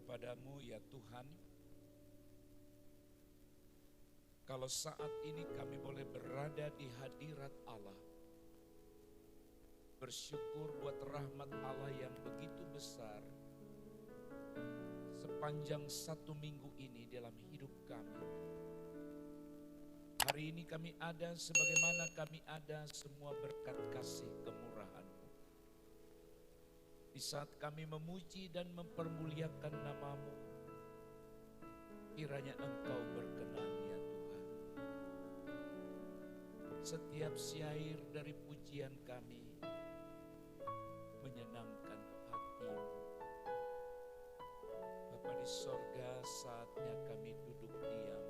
kepadamu ya Tuhan, kalau saat ini kami boleh berada di hadirat Allah, bersyukur buat rahmat Allah yang begitu besar sepanjang 1 minggu ini dalam hidup kami. Hari ini kami ada sebagaimana kami ada semua berkat kasih kemurahan-Mu. Di saat kami memuji dan mempermuliakan nama-Mu, kiranya Engkau berkenan ya Tuhan. Setiap syair dari pujian kami menyenangkan hati-Mu. Bapa di sorga, saatnya kami duduk diam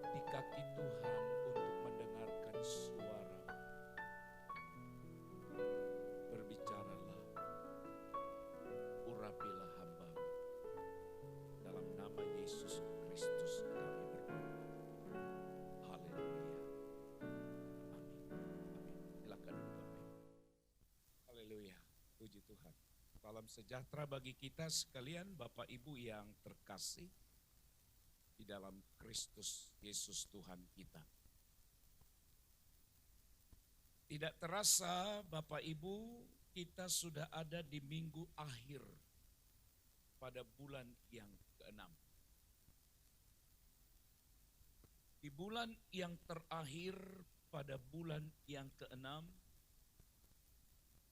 di kaki Tuhan untuk mendengarkan suara-Mu. Berbicaralah, urapilah hamba-Mu. Dalam nama Yesus Kristus kami berdoa. Haleluya. Amin. Amin. Silakan duduk Bapak Ibu. Haleluya. Puji Tuhan. Salam sejahtera bagi kita sekalian, Bapak Ibu yang terkasih di dalam Kristus Yesus Tuhan kita. Tidak terasa Bapak Ibu, kita sudah ada di minggu akhir pada bulan yang ke-6. Di bulan yang terakhir pada bulan yang ke-6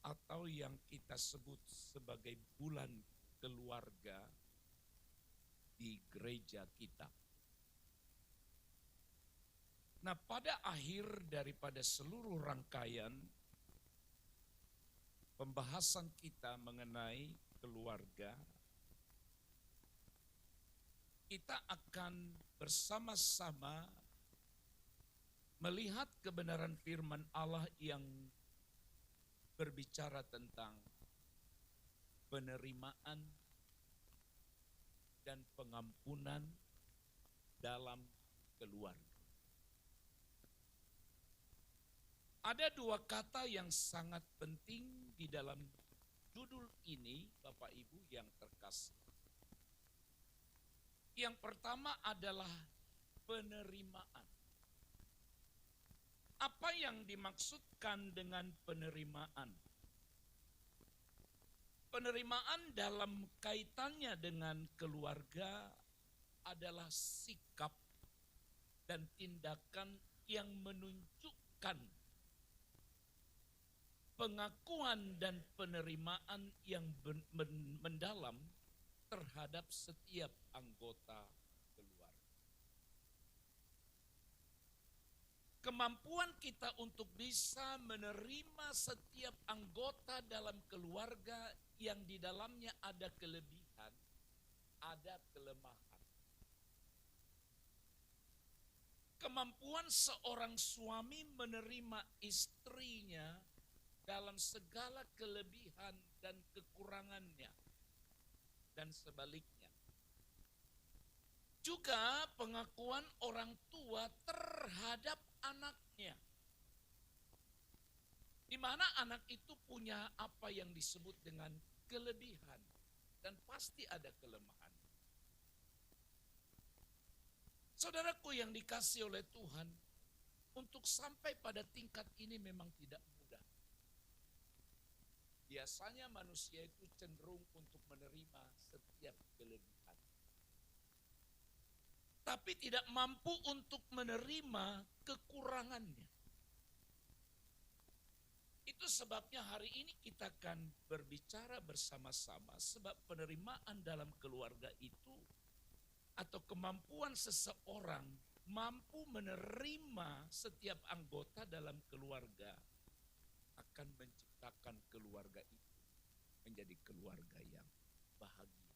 atau yang kita sebut sebagai bulan keluarga di gereja kita. Nah, pada akhir daripada seluruh rangkaian pembahasan kita mengenai keluarga, kita akan bersama-sama melihat kebenaran firman Allah yang berbicara tentang penerimaan dan pengampunan dalam keluarga. Ada 2 kata yang sangat penting di dalam judul ini, Bapak Ibu yang terkasih. Yang pertama adalah penerimaan. Apa yang dimaksudkan dengan penerimaan? Penerimaan dalam kaitannya dengan keluarga adalah sikap dan tindakan yang menunjukkan pengakuan dan penerimaan yang mendalam terhadap setiap anggota keluarga. Kemampuan kita untuk bisa menerima setiap anggota dalam keluarga yang di dalamnya ada kelebihan, ada kelemahan. Kemampuan seorang suami menerima istrinya dalam segala kelebihan dan kekurangannya, dan sebaliknya. Juga pengakuan orang tua terhadap anaknya, di mana anak itu punya apa yang disebut dengan kelebihan, dan pasti ada kelemahan. Saudaraku yang dikasihi oleh Tuhan, untuk sampai pada tingkat ini memang tidak mudah. Biasanya manusia itu cenderung untuk menerima setiap kelebihan, tapi tidak mampu untuk menerima kekurangannya. Itu sebabnya hari ini kita akan berbicara bersama-sama sebab penerimaan dalam keluarga itu atau kemampuan seseorang mampu menerima setiap anggota dalam keluarga akan menciptakan keluarga itu menjadi keluarga yang bahagia.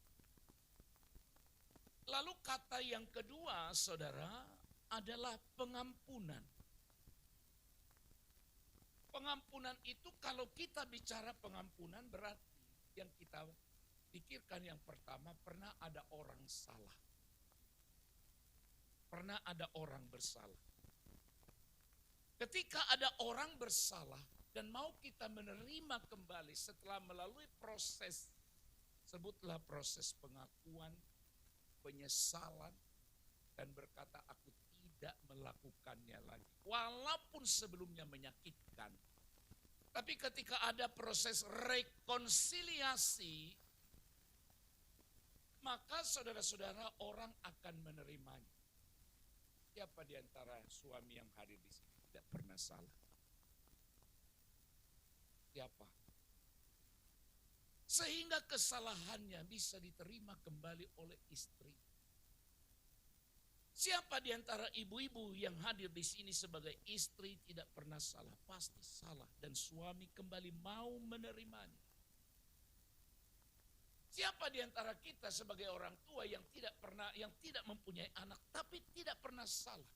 Lalu kata yang kedua, saudara, adalah pengampunan. Pengampunan itu kalau kita bicara pengampunan berarti yang kita pikirkan yang pertama, pernah ada orang salah. Pernah ada orang bersalah. Ketika ada orang bersalah dan mau kita menerima kembali setelah melalui proses Sebutlah proses pengakuan, penyesalan, dan berkata aku tidak melakukannya lagi. Walaupun sebelumnya menyakitkan. Tapi ketika ada proses rekonsiliasi, maka saudara-saudara orang akan menerimanya. Siapa di antara suami yang hadir di sini tidak pernah salah? Siapa? Sehingga kesalahannya bisa diterima kembali oleh istri. Siapa di antara ibu-ibu yang hadir di sini sebagai istri tidak pernah salah? Pasti salah dan suami kembali mau menerimanya. Siapa di antara kita sebagai orang tua yang tidak mempunyai anak tapi tidak pernah salah?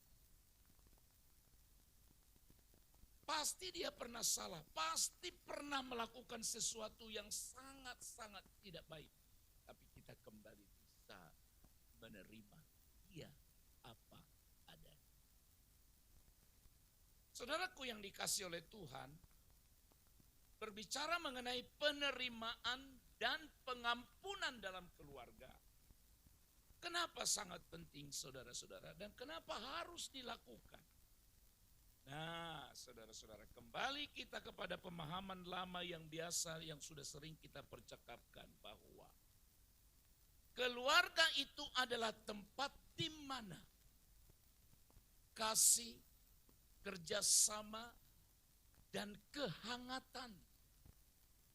Pasti dia pernah salah, pasti pernah melakukan sesuatu yang sangat-sangat tidak baik. Tapi kita kembali bisa menerima dia apa adanya. Saudaraku yang dikasih oleh Tuhan, berbicara mengenai penerimaan dan pengampunan dalam keluarga. Kenapa sangat penting saudara-saudara dan kenapa harus dilakukan? Nah, saudara-saudara, kembali kita kepada pemahaman lama yang biasa yang sudah sering kita percakapkan bahwa keluarga itu adalah tempat di mana kasih, kerjasama, dan kehangatan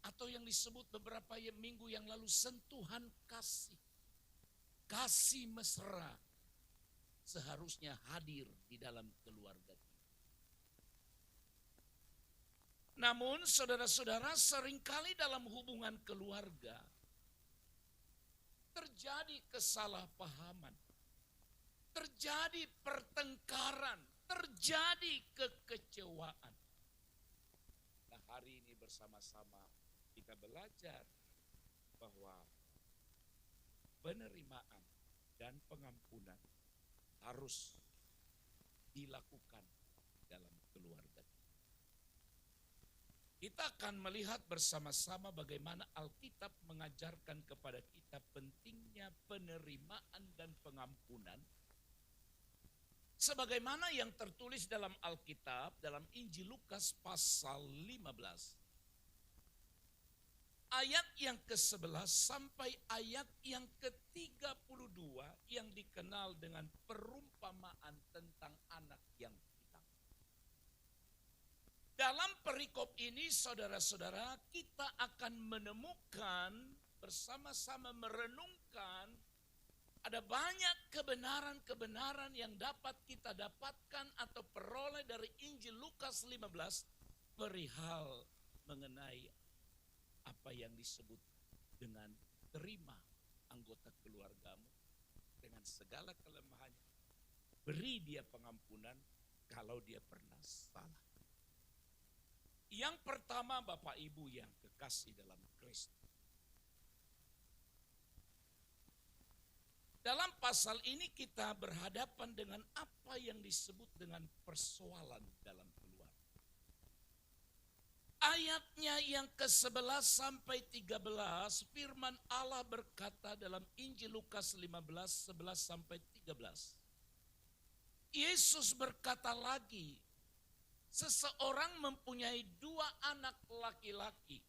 atau yang disebut beberapa minggu yang lalu sentuhan kasih, kasih mesra seharusnya hadir di dalam keluarga kita. Namun saudara-saudara seringkali dalam hubungan keluarga terjadi kesalahpahaman, terjadi pertengkaran, terjadi kekecewaan. Nah, hari ini bersama-sama kita belajar bahwa penerimaan dan pengampunan harus dilakukan dalam keluarga. Kita akan melihat bersama-sama bagaimana Alkitab mengajarkan kepada kita pentingnya penerimaan dan pengampunan. Sebagaimana yang tertulis dalam Alkitab, dalam Injil Lukas pasal 15. Ayat yang ke-11 sampai ayat yang ke-32 yang dikenal dengan perumpamaan tentang anak yang hilang. Dalam perikop ini saudara-saudara kita akan menemukan bersama-sama merenungkan ada banyak kebenaran-kebenaran yang dapat kita dapatkan atau peroleh dari Injil Lukas 15 perihal mengenai apa yang disebut dengan terima anggota keluargamu dengan segala kelemahannya. Beri dia pengampunan kalau dia pernah salah. Yang pertama Bapak Ibu yang kekasih dalam Kristus. Dalam pasal ini kita berhadapan dengan apa yang disebut dengan persoalan dalam keluarga. Ayatnya yang ke-11 sampai 13 firman Allah berkata dalam Injil Lukas 15, 11 sampai 13. Yesus berkata lagi, seseorang mempunyai 2 anak laki-laki.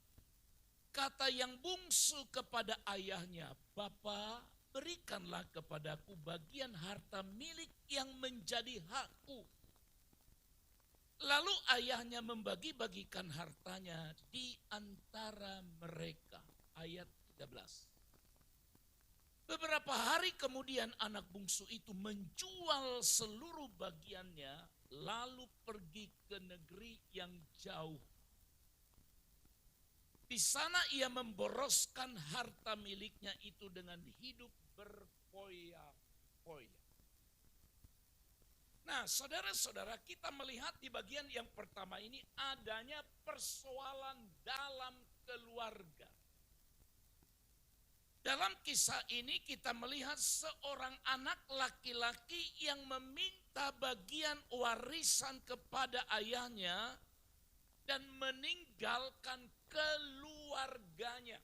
Kata yang bungsu kepada ayahnya, Bapa, berikanlah kepadaku bagian harta milik yang menjadi hakku. Lalu ayahnya membagi-bagikan hartanya di antara mereka. Ayat 13. Beberapa hari kemudian anak bungsu itu menjual seluruh bagiannya lalu pergi ke negeri yang jauh. Di sana ia memboroskan harta miliknya itu dengan hidup berfoya-foya. Nah, saudara-saudara, kita melihat di bagian yang pertama ini adanya persoalan dalam keluarga. Dalam kisah ini kita melihat seorang anak laki-laki yang meminta bagian warisan kepada ayahnya dan meninggalkan keluarganya.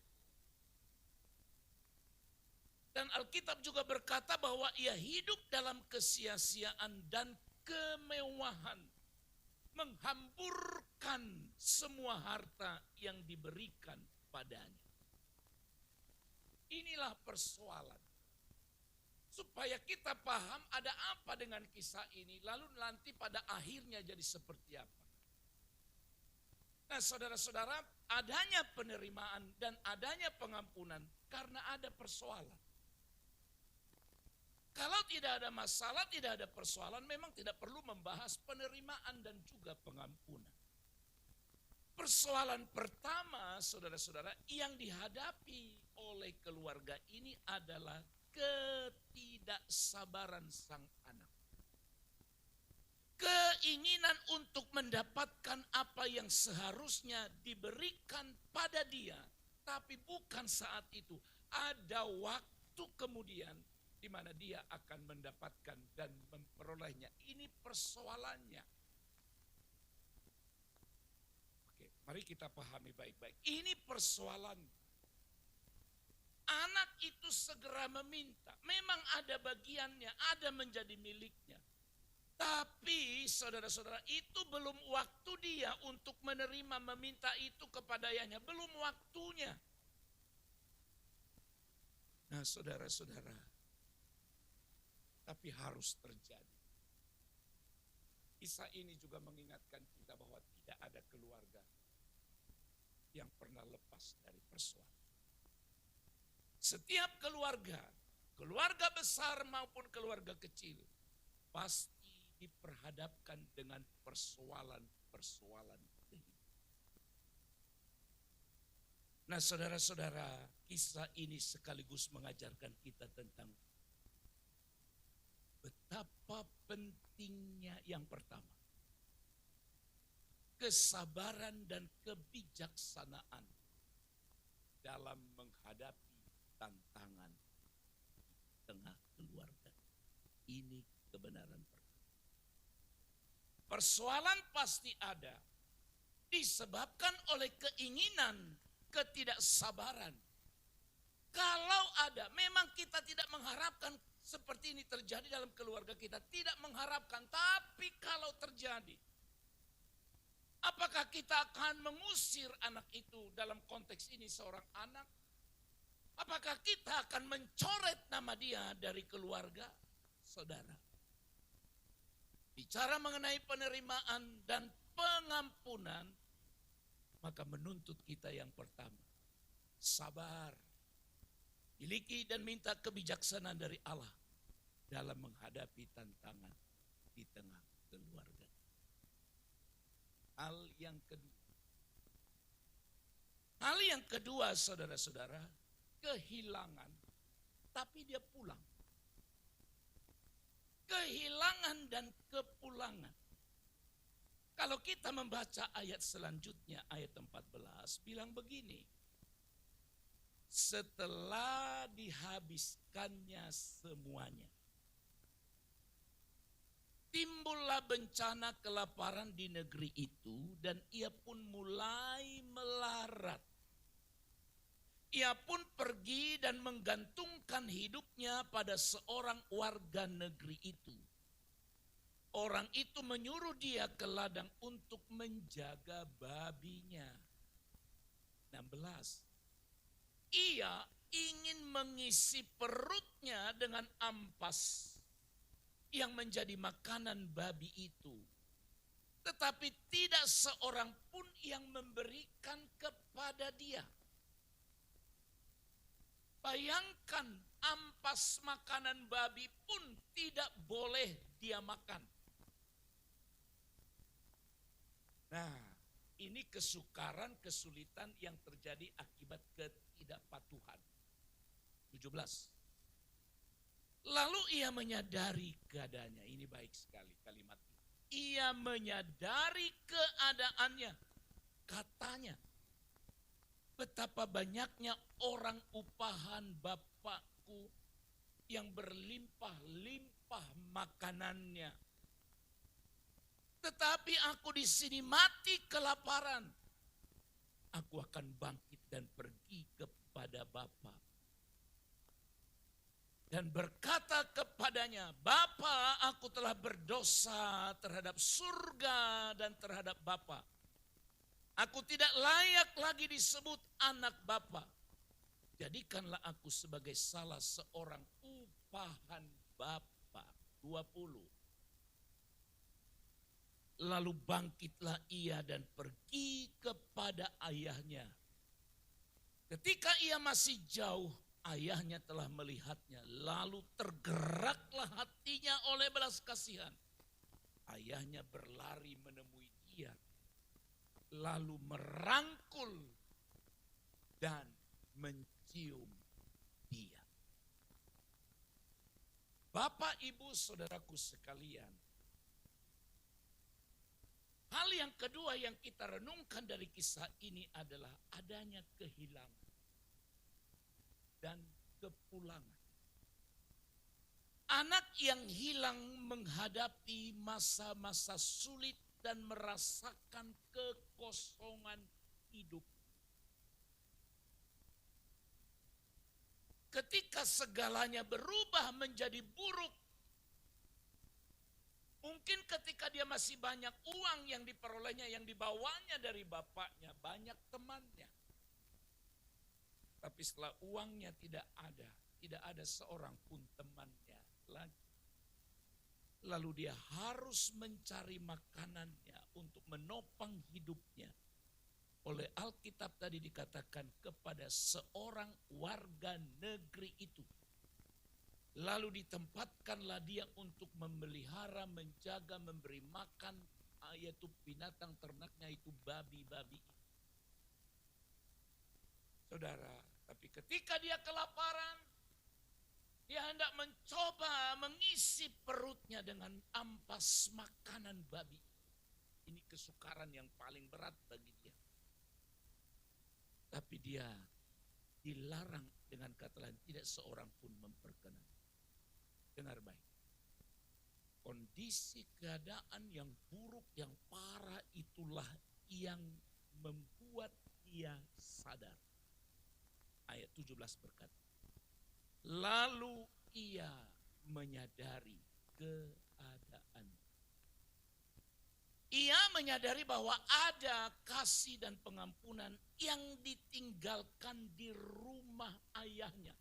Dan Alkitab juga berkata bahwa ia hidup dalam kesia-siaan dan kemewahan, menghamburkan semua harta yang diberikan padanya. Inilah persoalan. Supaya kita paham ada apa dengan kisah ini, lalu nanti pada akhirnya jadi seperti apa. Nah saudara-saudara, adanya penerimaan dan adanya pengampunan karena ada persoalan. Kalau tidak ada masalah, tidak ada persoalan, memang tidak perlu membahas penerimaan dan juga pengampunan. Persoalan pertama, saudara-saudara, yang dihadapi oleh keluarga ini adalah ketidaksabaran sang anak. Keinginan untuk mendapatkan apa yang seharusnya diberikan pada dia, tapi bukan saat itu. Ada waktu kemudian di mana dia akan mendapatkan dan memperolehnya. Ini persoalannya. Oke, mari kita pahami baik-baik. Ini persoalan. Anak itu segera meminta. Memang ada bagiannya, ada menjadi miliknya. Tapi saudara-saudara, itu belum waktu dia untuk menerima, meminta itu kepada ayahnya. Belum waktunya. Nah saudara-saudara, tapi harus terjadi. Kisah ini juga mengingatkan kita bahwa tidak ada keluarga yang pernah lepas dari persoalan. Setiap keluarga, keluarga besar maupun keluarga kecil, pasti diperhadapkan dengan persoalan-persoalan kehidupan. Nah saudara-saudara, kisah ini sekaligus mengajarkan kita tentang betapa pentingnya yang pertama, kesabaran dan kebijaksanaan dalam menghadapi tantangan di tengah keluarga. Ini kebenaran pertama. Persoalan pasti ada, disebabkan oleh keinginan, ketidaksabaran. Kalau ada, memang kita tidak mengharapkan seperti ini terjadi dalam keluarga kita, tidak mengharapkan. Tapi kalau terjadi, apakah kita akan mengusir anak itu? Dalam konteks ini seorang anak, apakah kita akan mencoret nama dia dari keluarga? Saudara, bicara mengenai penerimaan dan pengampunan, maka menuntut kita yang pertama, sabar. Miliki dan minta kebijaksanaan dari Allah dalam menghadapi tantangan di tengah keluarga. Hal yang kedua saudara-saudara, kehilangan tapi dia pulang. Kehilangan dan kepulangan. Kalau kita membaca ayat selanjutnya, ayat 14, bilang begini. Setelah dihabiskannya semuanya, timbullah bencana kelaparan di negeri itu dan ia pun mulai melarat. Ia pun pergi dan menggantungkan hidupnya pada seorang warga negeri itu. Orang itu menyuruh dia ke ladang untuk menjaga babinya. 16. Ia ingin mengisi perutnya dengan ampas yang menjadi makanan babi itu. Tetapi tidak seorang pun yang memberikan kepada dia. Bayangkan, ampas makanan babi pun tidak boleh dia makan. Nah, ini kesukaran, kesulitan yang terjadi akibat ketidakpatuhan. 17. Lalu ia menyadari keadaannya. Ini baik sekali kalimat ini. Ia menyadari keadaannya. Katanya, betapa banyaknya orang upahan bapakku yang berlimpah-limpah makanannya. Tetapi aku di sini mati kelaparan. Aku akan bangkit dan pergi kepada Bapa. dan berkata kepadanya, Bapa, aku telah berdosa terhadap surga dan terhadap Bapa. Aku tidak layak lagi disebut anak Bapa. Jadikanlah aku sebagai salah seorang upahan Bapa. 20. Lalu bangkitlah ia dan pergi kepada ayahnya. Ketika ia masih jauh, ayahnya telah melihatnya. Lalu tergeraklah hatinya oleh belas kasihan. Ayahnya berlari menemui dia. Lalu merangkul dan mencium dia. Bapak, Ibu, saudaraku sekalian. Hal yang kedua yang kita renungkan dari kisah ini adalah adanya kehilangan dan kepulangan. Anak yang hilang menghadapi masa-masa sulit dan merasakan kekosongan hidup. Ketika segalanya berubah menjadi buruk, mungkin ketika dia masih banyak uang yang diperolehnya, yang dibawanya dari bapaknya, banyak temannya. Tapi setelah uangnya tidak ada seorang pun temannya lagi. Lalu dia harus mencari makanannya untuk menopang hidupnya. Oleh Alkitab tadi dikatakan kepada seorang warga negeri itu. Lalu ditempatkanlah dia untuk memelihara, menjaga, memberi makan, yaitu binatang ternaknya itu babi-babi. Saudara, tapi ketika dia kelaparan, dia hendak mencoba mengisi perutnya dengan ampas makanan babi. Ini kesukaran yang paling berat bagi dia. Tapi dia dilarang dengan kata lain, tidak seorang pun memperkenan. Dengar baik. Kondisi keadaan yang buruk, yang parah itulah yang membuat dia sadar. Ayat 17 berkata, lalu ia menyadari keadaan. Ia menyadari bahwa ada kasih dan pengampunan yang ditinggalkan di rumah ayahnya.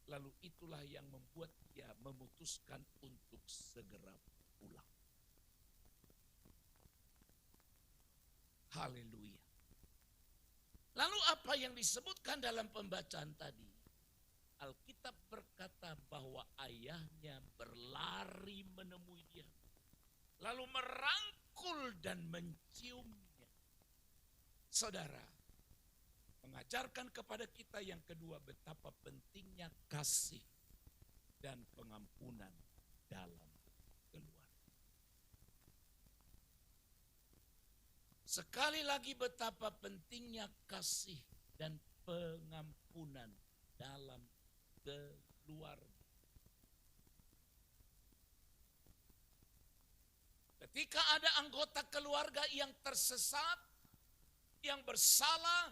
Lalu itulah yang membuat dia memutuskan untuk segera pulang. Haleluya. Lalu apa yang disebutkan dalam pembacaan tadi? Alkitab berkata bahwa ayahnya berlari menemui dia. Lalu merangkul dan menciumnya. Saudara, mengajarkan kepada kita yang kedua betapa pentingnya kasih dan pengampunan dalam keluarga. Sekali lagi betapa pentingnya kasih dan pengampunan dalam keluarga. Ketika ada anggota keluarga yang tersesat, yang bersalah,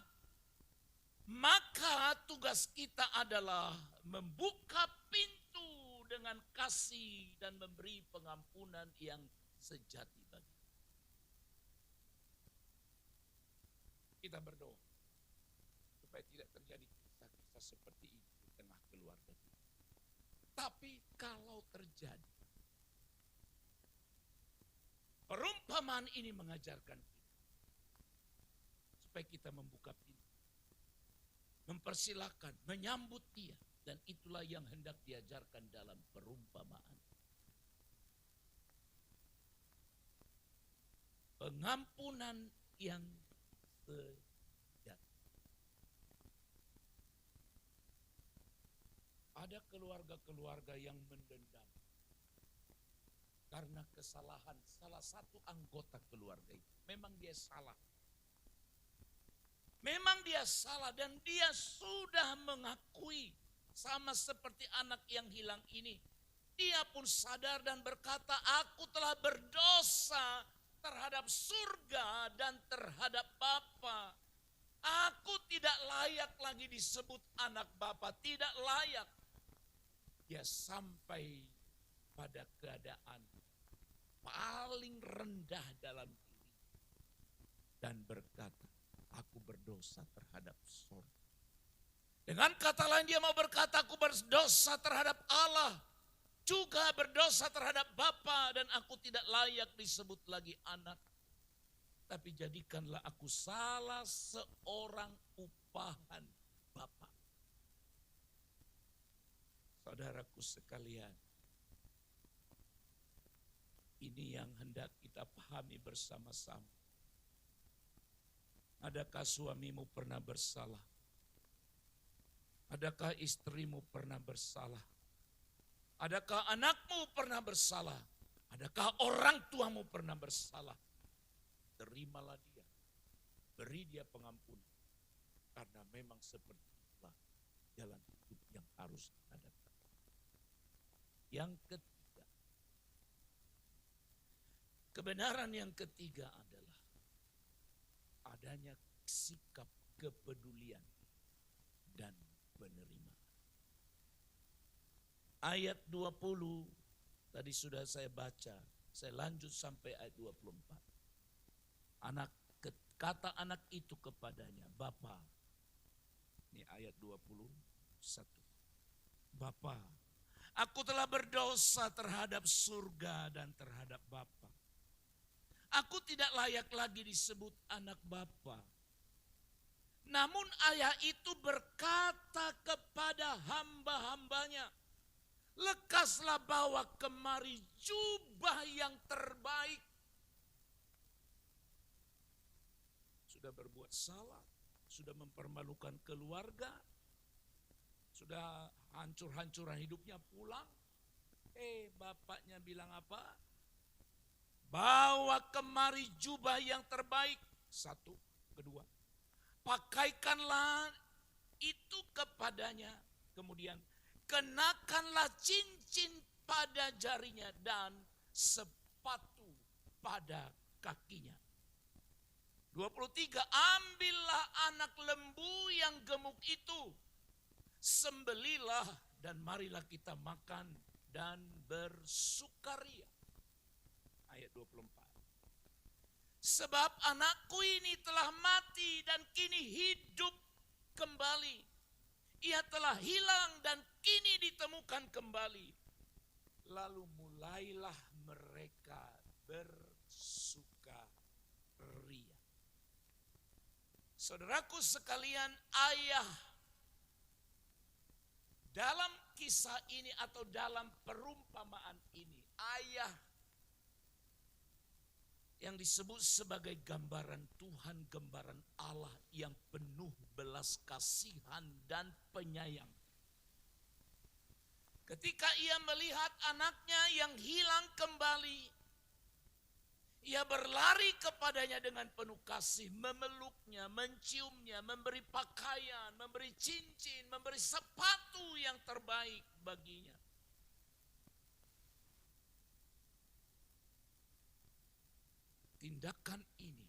maka tugas kita adalah membuka pintu dengan kasih dan memberi pengampunan yang sejati bagi. Kita berdoa supaya tidak terjadi kisah-kisah seperti ini di tengah keluarga kita. Tapi kalau terjadi, perumpamaan ini mengajarkan kita supaya kita membuka pintu, mempersilahkan, menyambut dia, dan itulah yang hendak diajarkan dalam perumpamaan. Pengampunan yang sejati. Ada keluarga-keluarga yang mendendam karena kesalahan salah satu anggota keluarga itu. Memang dia salah. Memang dia salah dan dia sudah mengakui, sama seperti anak yang hilang ini. Dia pun sadar dan berkata, aku telah berdosa terhadap surga dan terhadap Bapa. Aku tidak layak lagi disebut anak Bapa, tidak layak. Dia sampai pada keadaan paling rendah dalam diri dan berkata, aku berdosa terhadap sorga. Dengan kata lain dia mau berkata, aku berdosa terhadap Allah, juga berdosa terhadap Bapa, dan aku tidak layak disebut lagi anak. Tapi jadikanlah aku salah seorang upahan Bapa. Saudaraku sekalian, ini yang hendak kita pahami bersama-sama. Adakah suamimu pernah bersalah? Adakah istrimu pernah bersalah? Adakah anakmu pernah bersalah? Adakah orang tuamu pernah bersalah? Terimalah dia. Beri dia pengampunan. Karena memang seperti itulah jalan hidup yang harus dihadapi. Yang ketiga. Kebenaran yang ketiga adalah adanya sikap kepedulian dan penerimaan. Ayat 20 tadi sudah saya baca, saya lanjut sampai ayat 24. Kata anak itu kepadanya, Bapa. Ini ayat 21. Bapa, aku telah berdosa terhadap surga dan terhadap Bapa. Aku tidak layak lagi disebut anak Bapa. Namun ayah itu berkata kepada hamba-hambanya, lekaslah bawa kemari jubah yang terbaik. Sudah berbuat salah, sudah mempermalukan keluarga, sudah hancur-hancuran hidupnya pulang. Bapaknya bilang apa? Bawa kemari jubah yang terbaik. Satu, kedua. Pakaikanlah itu kepadanya. Kemudian kenakanlah cincin pada jarinya dan sepatu pada kakinya. 23, ambillah anak lembu yang gemuk itu, sembelilah dan marilah kita makan dan bersukaria. Ayat 24. Sebab anakku ini telah mati dan kini hidup kembali. Ia telah hilang dan kini ditemukan kembali. Lalu mulailah mereka bersukaria. Saudaraku sekalian, ayah dalam kisah ini atau dalam perumpamaan ini, ayah yang disebut sebagai gambaran Tuhan, gambaran Allah yang penuh belas kasihan dan penyayang. Ketika ia melihat anaknya yang hilang kembali, ia berlari kepadanya dengan penuh kasih, memeluknya, menciumnya, memberi pakaian, memberi cincin, memberi sepatu yang terbaik baginya. Tindakan ini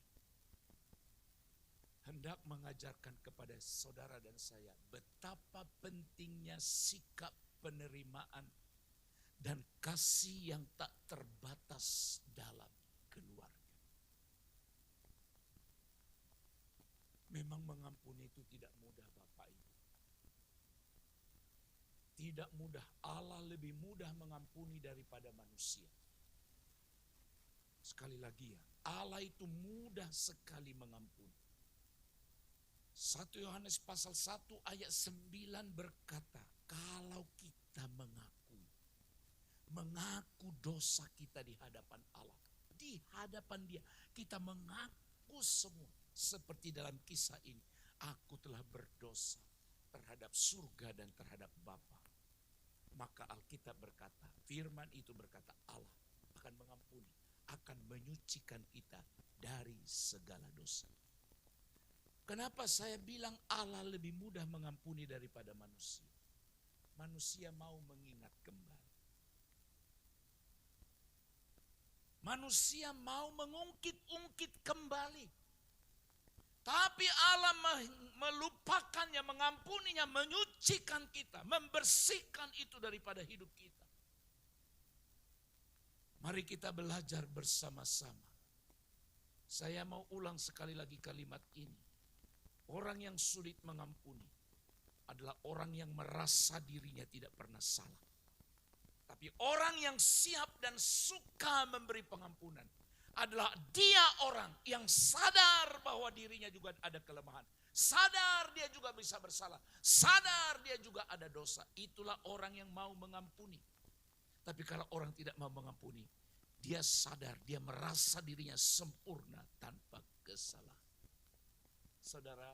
hendak mengajarkan kepada saudara dan saya betapa pentingnya sikap penerimaan dan kasih yang tak terbatas dalam keluarga. Memang mengampuni itu tidak mudah, Bapak Ibu. Tidak mudah. Allah lebih mudah mengampuni daripada manusia. Sekali lagi ya, Allah itu mudah sekali mengampuni. 1 Yohanes pasal 1 ayat 9 berkata, kalau kita mengaku dosa kita di hadapan Allah, di hadapan Dia, kita mengaku semua. Seperti dalam kisah ini, aku telah berdosa terhadap surga dan terhadap Bapa. Maka Alkitab berkata, firman itu berkata, Allah akan mengampuni, akan menyucikan kita dari segala dosa. Kenapa saya bilang Allah lebih mudah mengampuni daripada manusia? Manusia mau mengingat kembali. Manusia mau mengungkit-ungkit kembali. Tapi Allah melupakannya, mengampuninya, menyucikan kita, membersihkan itu daripada hidup kita. Mari kita belajar bersama-sama. Saya mau ulang sekali lagi kalimat ini. Orang yang sulit mengampuni adalah orang yang merasa dirinya tidak pernah salah. Tapi orang yang siap dan suka memberi pengampunan adalah dia orang yang sadar bahwa dirinya juga ada kelemahan. Sadar dia juga bisa bersalah. Sadar dia juga ada dosa. Itulah orang yang mau mengampuni. Tapi kalau orang tidak mau mengampuni, dia sadar, dia merasa dirinya sempurna tanpa kesalahan. Saudara,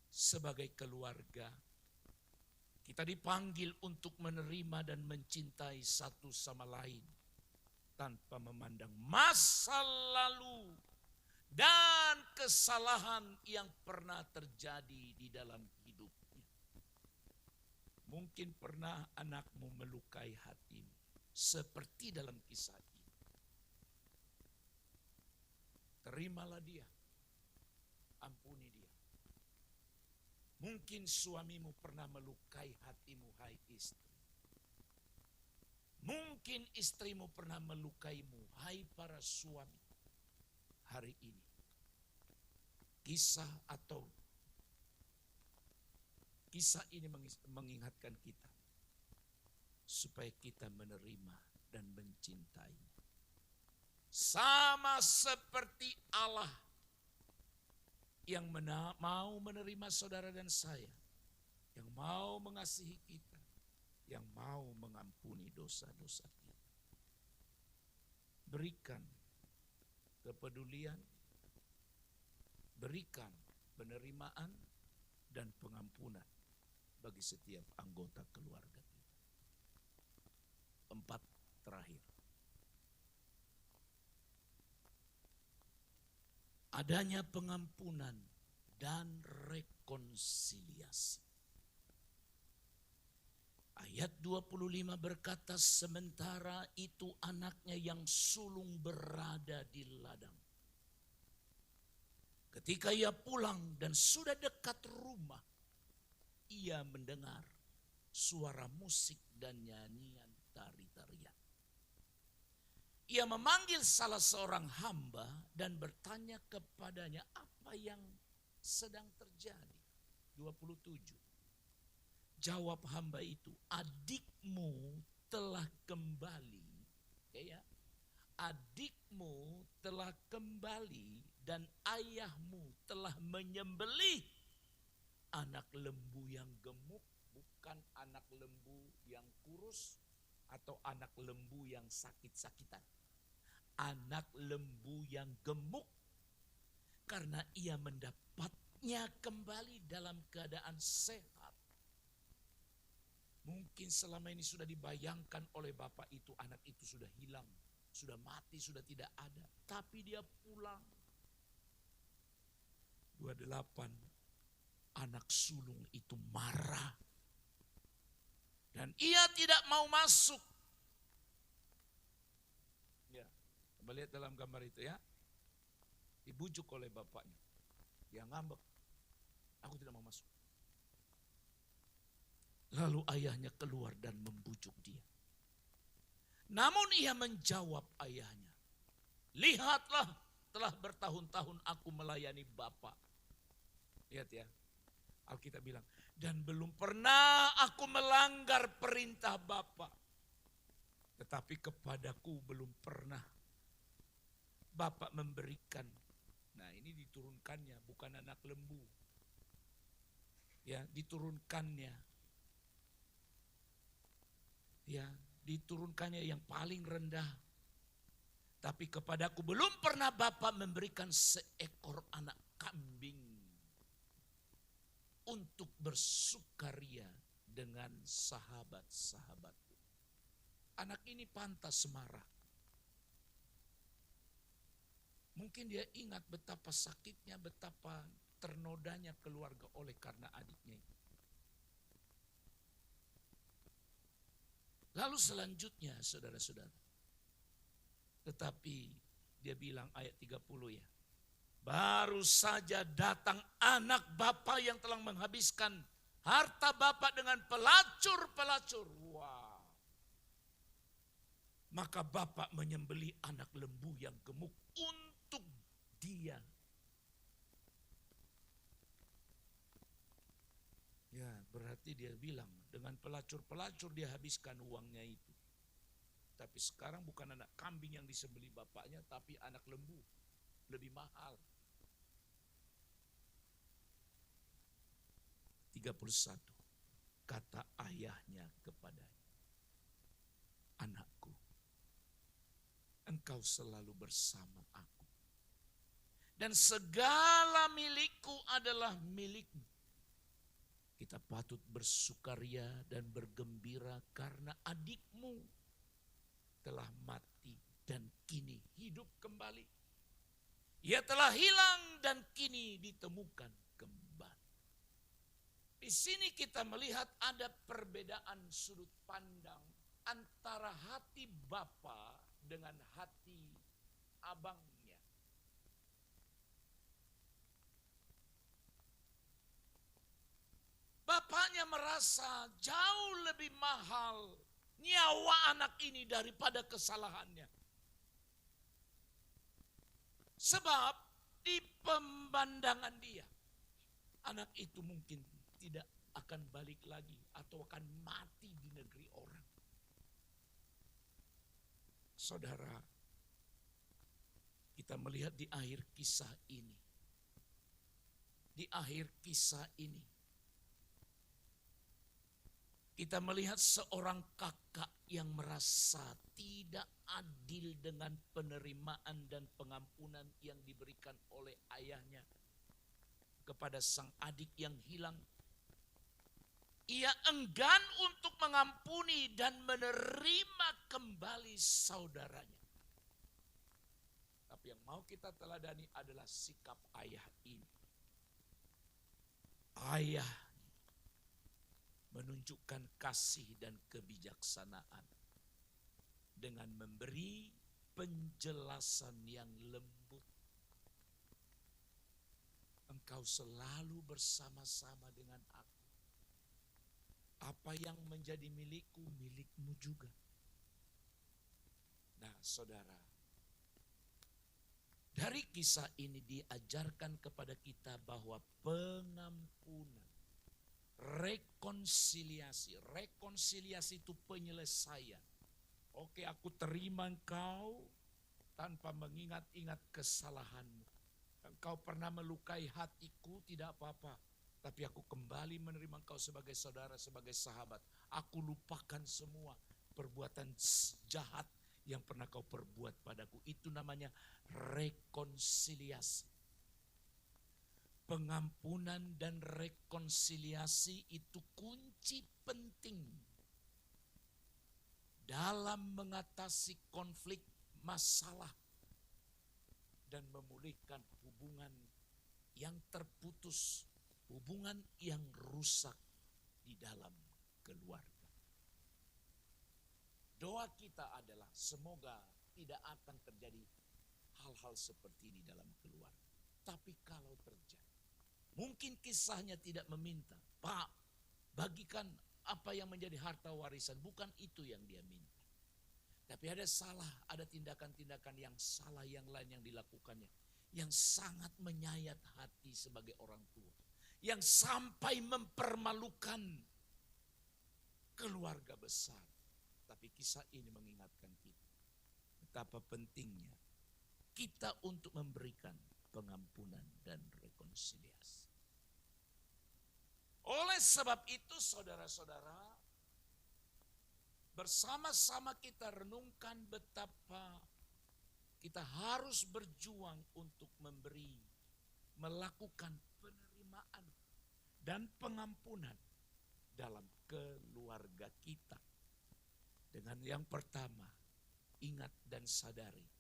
sebagai keluarga, kita dipanggil untuk menerima dan mencintai satu sama lain tanpa memandang masa lalu dan kesalahan yang pernah terjadi di dalam hidupnya. Mungkin pernah anakmu melukai hatimu, seperti dalam kisah ini. Terimalah dia, ampuni dia. Mungkin suamimu pernah melukai hatimu, hai istri. Mungkin istrimu pernah melukaimu, hai para suami. Hari ini, kisah ini mengingatkan kita supaya kita menerima dan mencintainya. Sama seperti Allah yang mau menerima saudara dan saya, yang mau mengasihi kita, yang mau mengampuni dosa-dosa kita. Berikan kepedulian, berikan penerimaan dan pengampunan bagi setiap anggota keluarga kita. 4 terakhir. Adanya pengampunan dan rekonsiliasi. Ayat 25 berkata, sementara itu anaknya yang sulung berada di ladang. Ketika ia pulang dan sudah dekat rumah, ia mendengar suara musik dan nyanyian tari-tarian. Ia memanggil salah seorang hamba dan bertanya kepadanya apa yang sedang terjadi. 27. Jawab hamba itu, adikmu telah kembali. Ya, adikmu telah kembali dan ayahmu telah menyembelih anak lembu yang gemuk, bukan anak lembu yang kurus atau anak lembu yang sakit-sakitan. Anak lembu yang gemuk, karena ia mendapatnya kembali dalam keadaan sehat. Mungkin selama ini sudah dibayangkan oleh bapak itu, anak itu sudah hilang, sudah mati, sudah tidak ada. Tapi dia pulang. 28, anak sulung itu marah. Dan ia tidak mau masuk. Ya, coba lihat dalam gambar itu ya. Dibujuk oleh bapaknya. Dia ngambek. Aku tidak mau masuk. Lalu ayahnya keluar dan membujuk dia. Namun ia menjawab ayahnya, lihatlah, telah bertahun-tahun aku melayani Bapa. Lihat ya, Alkitab bilang, dan belum pernah aku melanggar perintah Bapa. Tetapi kepadaku belum pernah Bapa memberikan. Nah, ini diturunkannya, bukan anak lembu. Ya, diturunkannya. Ya, diturunkannya yang paling rendah. Tapi kepadaku belum pernah Bapa memberikan seekor anak kambing untuk bersukaria dengan sahabat-sahabatku. Anak ini pantas marah. Mungkin dia ingat betapa sakitnya, betapa ternodanya keluarga oleh karena adiknya itu. Lalu selanjutnya saudara-saudara. Tetapi dia bilang ayat 30 ya. Baru saja datang anak bapa yang telah menghabiskan harta bapa dengan pelacur-pelacur. Wah. Maka bapa menyembelih anak lembu yang gemuk untuk dia. Ya, berarti dia bilang dengan pelacur-pelacur dia habiskan uangnya itu. Tapi sekarang bukan anak kambing yang disembelih bapaknya, tapi anak lembu. Lebih mahal. 31. Kata ayahnya kepadanya, anakku, engkau selalu bersama aku. Dan segala milikku adalah milikmu. Kita patut bersukaria dan bergembira karena adikmu telah mati dan kini hidup kembali. Ia telah hilang dan kini ditemukan kembali. Di sini kita melihat ada perbedaan sudut pandang antara hati bapa dengan hati abangnya. Bapaknya merasa jauh lebih mahal nyawa anak ini daripada kesalahannya. Sebab di pemandangan dia, anak itu mungkin tidak akan balik lagi atau akan mati di negeri orang. Saudara, kita melihat di akhir kisah ini. Di akhir kisah ini, kita melihat seorang kakak yang merasa tidak adil dengan penerimaan dan pengampunan yang diberikan oleh ayahnya kepada sang adik yang hilang. Ia enggan untuk mengampuni dan menerima kembali saudaranya. Tapi yang mau kita teladani adalah sikap ayah ini. Ayah menunjukkan kasih dan kebijaksanaan dengan memberi penjelasan yang lembut. Engkau selalu bersama-sama dengan aku. Apa yang menjadi milikku, milikmu juga. Nah, saudara, dari kisah ini diajarkan kepada kita bahwa pengampunan, rekonsiliasi itu penyelesaian. Oke, aku terima engkau tanpa mengingat-ingat kesalahanmu. Engkau pernah melukai hatiku, tidak apa-apa. Tapi aku kembali menerima engkau sebagai saudara, sebagai sahabat. Aku lupakan semua perbuatan jahat yang pernah kau perbuat padaku. Itu namanya rekonsiliasi. Pengampunan dan rekonsiliasi itu kunci penting dalam mengatasi konflik, masalah, dan memulihkan hubungan yang terputus, hubungan yang rusak di dalam keluarga. Doa kita adalah semoga tidak akan terjadi hal-hal seperti ini dalam keluarga. Tapi kalau terjadi, mungkin kisahnya tidak meminta, Pak, bagikan apa yang menjadi harta warisan. Bukan itu yang dia minta. Tapi ada salah, ada tindakan-tindakan yang salah yang lain yang dilakukannya. Yang sangat menyayat hati sebagai orang tua. Yang sampai mempermalukan keluarga besar. Tapi kisah ini mengingatkan kita betapa pentingnya kita untuk memberikan pengampunan dan rekonsiliasi. Oleh sebab itu saudara-saudara, bersama-sama kita renungkan betapa kita harus berjuang untuk memberi, melakukan penerimaan dan pengampunan dalam keluarga kita. Dengan yang pertama, ingat dan sadari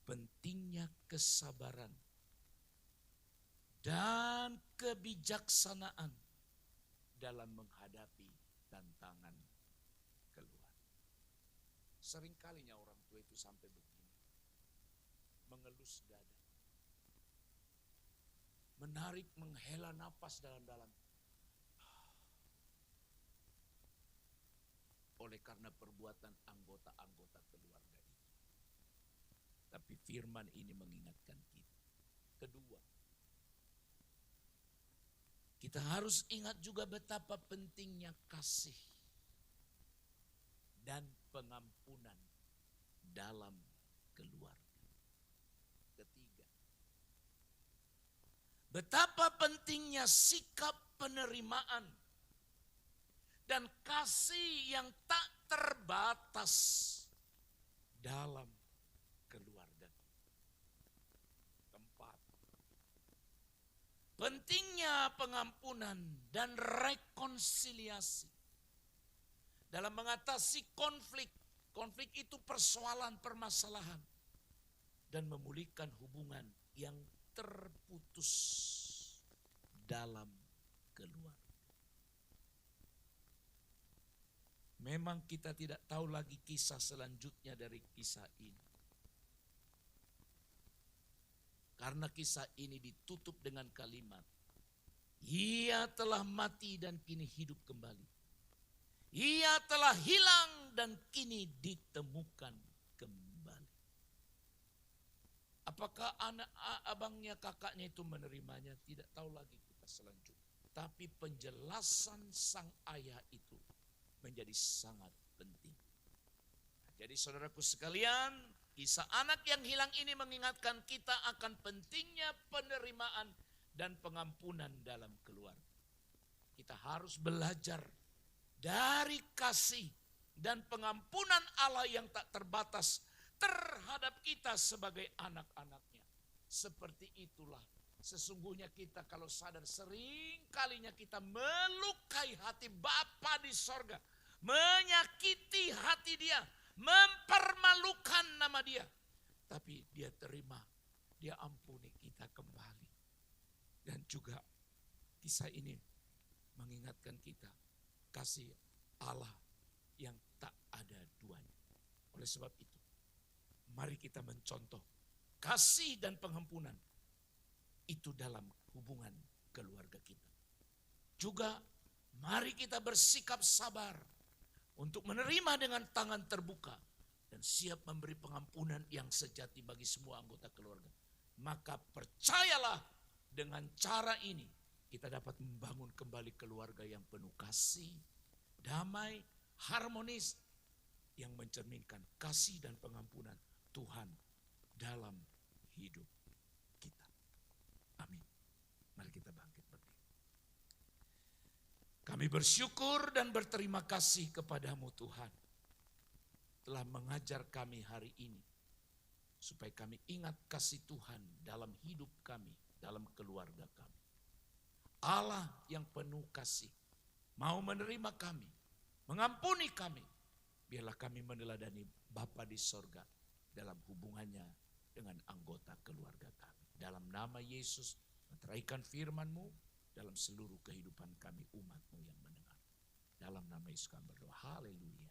pentingnya kesabaran dan kebijaksanaan dalam menghadapi tantangan keluarga. Seringkalinya orang tua itu sampai begini, mengelus dada. menarik, menghela napas dalam-dalam. Oleh karena perbuatan anggota-anggota keluarga itu. Tapi firman ini mengingatkan kita. Kedua, kita harus ingat juga betapa pentingnya kasih dan pengampunan dalam keluarga. Ketiga, betapa pentingnya sikap penerimaan dan kasih yang tak terbatas dalam keluarga. Keempat, pentingnya pengampunan dan rekonsiliasi dalam mengatasi konflik. Konflik itu persoalan, permasalahan, dan memulihkan hubungan yang terputus dalam keluarga. Memang kita tidak tahu lagi kisah selanjutnya dari kisah ini. Karena kisah ini ditutup dengan kalimat, ia telah mati dan kini hidup kembali. Ia telah hilang dan kini ditemukan kembali. Apakah anak abangnya, kakaknya itu menerimanya? Tidak tahu lagi kita selanjutnya. Tapi penjelasan sang ayah itu menjadi sangat penting. Jadi saudaraku sekalian, kisah anak yang hilang ini mengingatkan kita akan pentingnya penerimaan dan pengampunan dalam keluarga. Kita harus belajar dari kasih dan pengampunan Allah yang tak terbatas terhadap kita sebagai anak-anaknya. Seperti itulah sesungguhnya kita kalau sadar sering kalinya kita melukai hati Bapa di sorga. Menyakiti hati dia, mempermalukan nama dia. Tapi dia terima, dia ampuni kita kembali. Dan juga kisah ini mengingatkan kita kasih Allah yang tak ada duanya. Oleh sebab itu, mari kita mencontoh kasih dan pengampunan itu dalam hubungan keluarga kita. Juga mari kita bersikap sabar untuk menerima dengan tangan terbuka dan siap memberi pengampunan yang sejati bagi semua anggota keluarga. Maka percayalah dengan cara ini kita dapat membangun kembali keluarga yang penuh kasih, damai, harmonis, yang mencerminkan kasih dan pengampunan Tuhan dalam hidup kita. Amin. Mari kita bangkit berdiri. Kami bersyukur dan berterima kasih kepadamu Tuhan. Telah mengajar kami hari ini. Supaya kami ingat kasih Tuhan dalam hidup kami, dalam keluarga kami. Allah yang penuh kasih. Mau menerima kami, mengampuni kami. Biarlah kami meneladani Bapa di sorga dalam hubungannya dengan anggota keluarga kami. Dalam nama Yesus, meteraikan firman-Mu dalam seluruh kehidupan kami umat-Mu yang mendengar. Dalam nama Yesus kami berdoa. Haleluya.